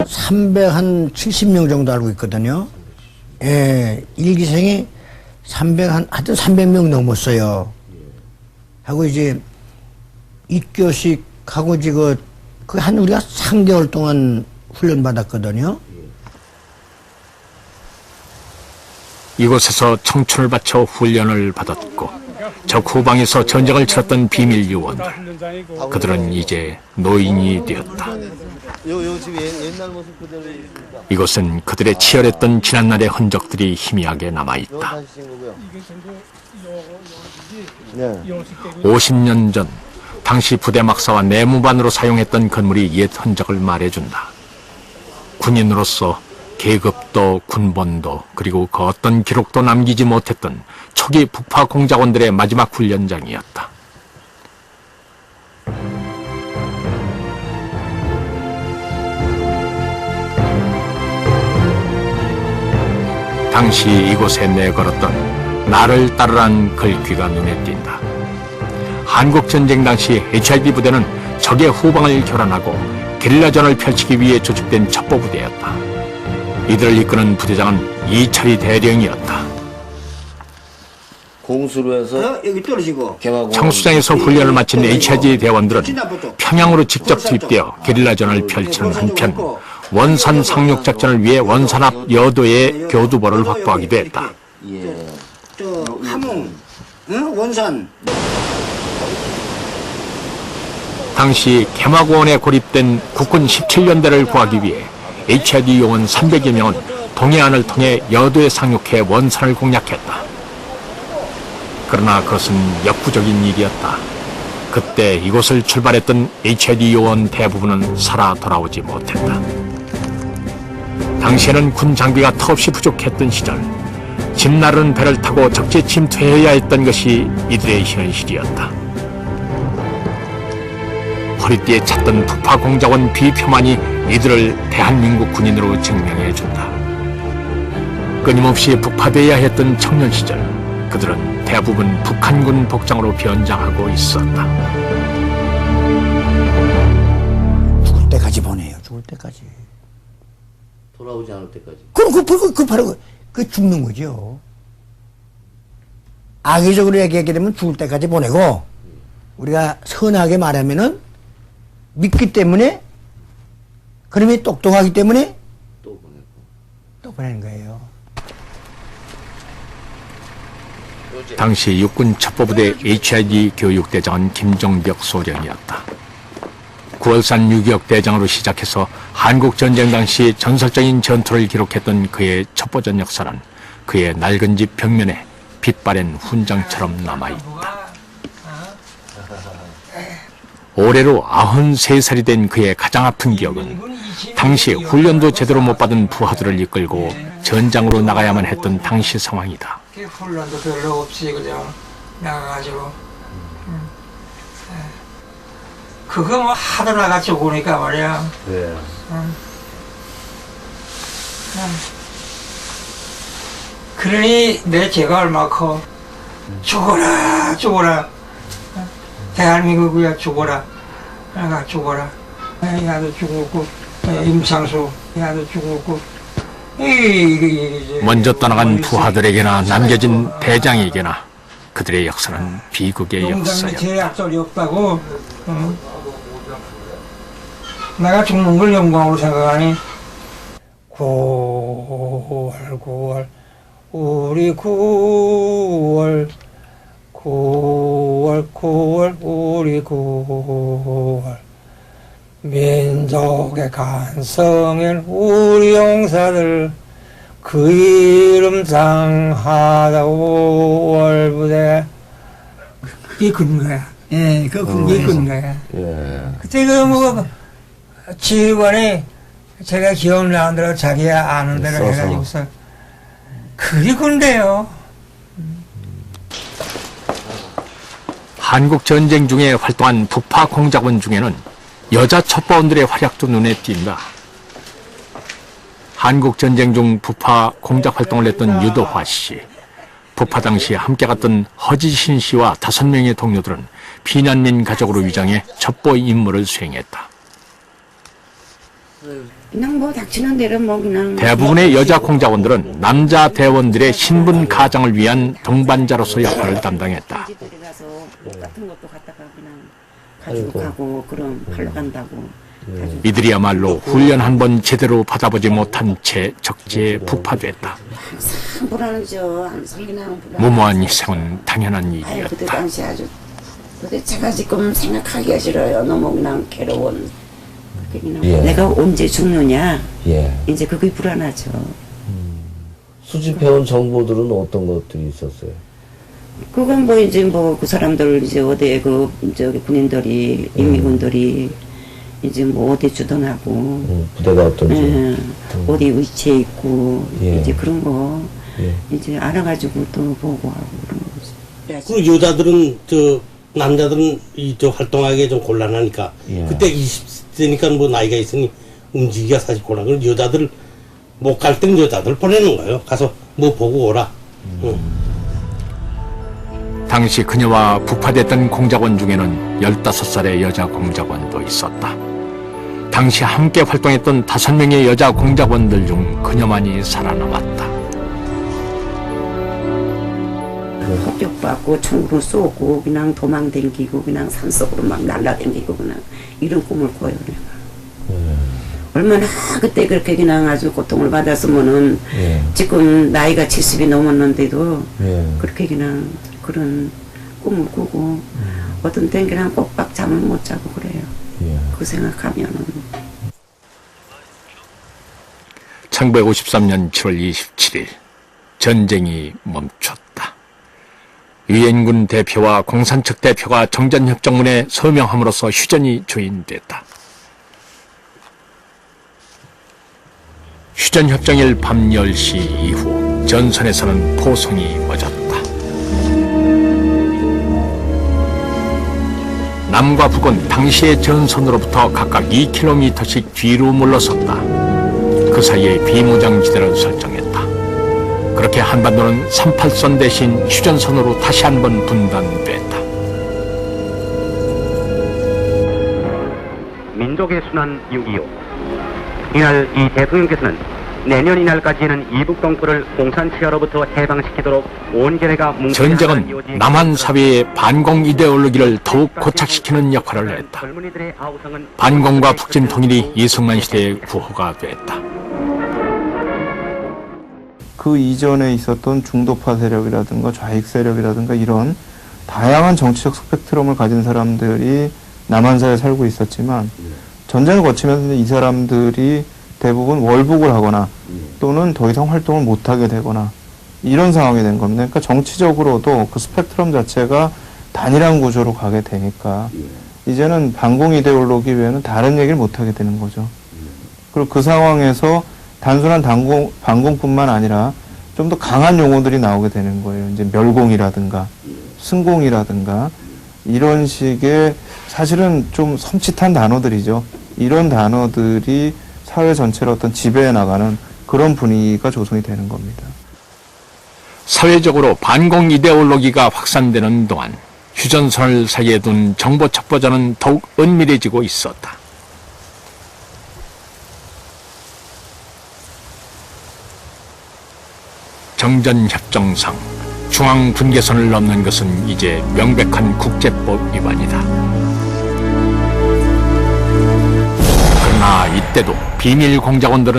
370명 정도 알고 있거든요. 예, 일기생이 하여튼 300명 넘었어요. 하고 이제 입교식 하고 이제 한 우리가 3개월 동안 훈련 받았거든요. 이곳에서 청춘을 바쳐 훈련을 받았고 적 후방에서 전쟁을 치렀던 비밀 요원들. 그들은 이제 노인이 되었다. 이곳은 그들의 치열했던 지난날의 흔적들이 희미하게 남아있다. 50년 전 당시 부대 막사와 내무반으로 사용했던 건물이 옛 흔적을 말해준다. 군인으로서 계급도 군번도 그리고 그 어떤 기록도 남기지 못했던 초기 북파 공작원들의 마지막 훈련장이었다. 당시 이곳에 내걸었던 나를 따르란 글귀가 눈에 띈다. 한국전쟁 당시 HID 부대는 적의 후방을 교란하고 게릴라전을 펼치기 위해 조직된 첩보부대였다. 이들을 이끄는 부대장은 이철이 대령이었다. 공수로 해서 여기 떨어지고. 청수장에서 훈련을 마친 HID 대원들은 평양으로 직접 투입되어 게릴라전을 펼치는 한편 원산 상륙작전을 위해 원산 앞 여도의 교두보를 확보하기도 했다. 저 함흥, 원산. 당시 개마고원에 고립된 국군 17연대를 구하기 위해 HID 요원 300여 명은 동해안을 통해 여도에 상륙해 원산을 공략했다. 그러나 그것은 역부족인 일이었다. 그때 이곳을 출발했던 HID 요원 대부분은 살아 돌아오지 못했다. 당시에는 군 장비가 턱없이 부족했던 시절, 짐 나르는 배를 타고 적지에 침투해야 했던 것이 이들의 현실이었다. 허리띠에 찼던 북파 공작원 비표만이 이들을 대한민국 군인으로 증명해준다. 끊임없이 북파돼야 했던 청년 시절, 그들은 대부분 북한군 복장으로 변장하고 있었다. 죽을 때까지 보내요. 죽을 때까지. 돌아오지 않을 때까지. 그럼 바로 죽는 거죠. 악의적으로 얘기하게 되면 죽을 때까지 보내고, 우리가 선하게 말하면은 믿기 때문에, 그놈이 똑똑하기 때문에 또 보내는 거예요. 당시 육군 첩보부대 HID 교육대장은 김종벽 소령이었다. 9월산 유격 대장으로 시작해서 한국전쟁 당시 전설적인 전투를 기록했던 그의 첩보전 역사는 그의 낡은 집 벽면에 빛바랜 훈장처럼 남아있다. 올해로 93살이 된 그의 가장 아픈 기억은 당시 훈련도 제대로 못 받은 부하들을 이끌고 전장으로 나가야만 했던 당시 상황이다. 훈련도 별로 없이 그냥 나가가지고 그거 뭐 하다가 같이 보니까 말이야. 네. 그러니 내 죄가 얼마 커. 죽어라 죽어라. 대한민국이야 죽어라. 내가 죽어라. 야도 죽었고 임상수 야도 죽었고. 먼저 떠나간 부하들에게나 남겨진 대장에게나 그들의 역사는 비극의 역사였다. 제약절이 없다고. 내가 죽는 걸 영광으로 생각하니 9월 9월 우리 9월 9월 9월 우리 9월 민족의 간성인 우리 용사들 그 이름 상하다 5월 부대 그게 근거야. 예, 그게 근거야. 예. 그때 지휘관이 제가 기억나는 대로 자기가 아는 대로 해가지고서 그게 근데요. 한국 전쟁 중에 활동한 북파 공작원 중에는 여자 첩보원들의 활약도 눈에 띈다. 한국 전쟁 중 북파 공작 활동을 했던 유도화 씨, 북파 당시 함께 갔던 허지신 씨와 5명의 동료들은 피난민 가족으로 위장해 첩보 임무를 수행했다. 그냥 뭐 닥치는 대로 뭐 그냥 대부분의 여자 공작원들은 남자 대원들의 신분 가장을 위한 동반자로서 역할을 담당했다. 집들이 가서 옷 같은 것도 갖다가 그냥 가지고 가고 그럼 팔러 간다고. 가지고 이들이야말로 훈련 한 번 제대로 받아보지 못한 채 적지에 부파됐다. 항상 불안하죠. 항상 그냥 불안. 무모한 희생은 당연한 아유 그때 일이었다. 당시 아주 도대체가 지금 생각하기가 싫어요. 너무 그냥 괴로운. 그냥 예. 내가 언제 죽느냐. 예. 이제 그게 불안하죠. 수집해온 정보들은 어떤 것들이 있었어요? 그건 뭐 이제 뭐 그 사람들 이제 어디에 그 저기 군인들이 인민군들이 이제 뭐 어디 주둔하고 부대가 어떤지. 예, 어디 위치에 있고 예. 이제 그런 거 예. 이제 알아가지고 또 보고 하고 그런 거지. 그리고 여자들은 남자들은 활동하기가 좀 곤란하니까 예. 그때 20대니까 뭐 나이가 있으니 움직이기가 사실 곤란. 그리고 여자들 못 갈 때는 여자들 보내는 거예요. 가서 뭐 보고 오라. 당시 그녀와 부파됐던 공작원 중에는 15살의 여자 공작원도 있었다. 당시 함께 활동했던 5명의 여자 공작원들 중 그녀만이 살아남았다. 폭격받고 총으로 쏘고 그냥 도망댕기고 그냥 산속으로 막 날라댕기고 그냥 이런 꿈을 꿔요 내가. 얼마나 그때 그렇게 그냥 아주 고통을 받았으면은 예. 지금 나이가 70이 넘었는데도 예. 그렇게 그냥 그런 꿈을 꾸고 어떤 때는 그냥 꼬박 잠을 못 자고 그래요. 예. 그 생각하면은 1953년 7월 27일 전쟁이 멈췄다. 유엔군 대표와 공산 측 대표가 정전협정문에 서명함으로써 휴전이 조인됐다. 휴전협정일 밤 10시 이후 전선에서는 포성이 멎었다. 남과 북은 당시의 전선으로부터 각각 2km씩 뒤로 물러섰다. 그 사이에 비무장지대를 설정했다. 그렇게 한반도는 38선 대신 휴전선으로 다시 한번 분단됐다. 민족의 순환 6.25. 이날 이 대통령께서는 내년 이날까지는 이북 동포를 공산 치하로부터 해방시키도록 온 견해가 전쟁은 남한 사회의 반공 이데올로기를 더욱 고착시키는 역할을 했다. 젊은이들의 아우성은 반공과 북진 통일이 이승만 시대의 구호가 됐다. 그 이전에 있었던 중도파 세력이라든가 좌익 세력이라든가 이런 다양한 정치적 스펙트럼을 가진 사람들이 남한사에 살고 있었지만 전쟁을 거치면서 이 사람들이 대부분 월북을 하거나 또는 더 이상 활동을 못하게 되거나 이런 상황이 된 겁니다. 그러니까 정치적으로도 그 스펙트럼 자체가 단일한 구조로 가게 되니까 이제는 반공 이데올로기 외에는 다른 얘기를 못하게 되는 거죠. 그리고 그 상황에서 단순한 반공뿐만 아니라 좀 더 강한 용어들이 나오게 되는 거예요. 이제 멸공이라든가 승공이라든가 이런 식의 사실은 좀 섬찟한 단어들이죠. 이런 단어들이 사회 전체를 어떤 지배해 나가는 그런 분위기가 조성이 되는 겁니다. 사회적으로 반공 이데올로기가 확산되는 동안 휴전선을 사이에 둔 정보 첩보전은 더욱 은밀해지고 있었다. 정전협정상 중앙분계선을 넘는 것은 이제 명백한 국제법 위반이다. 그러나 이때도 비밀 공작원들은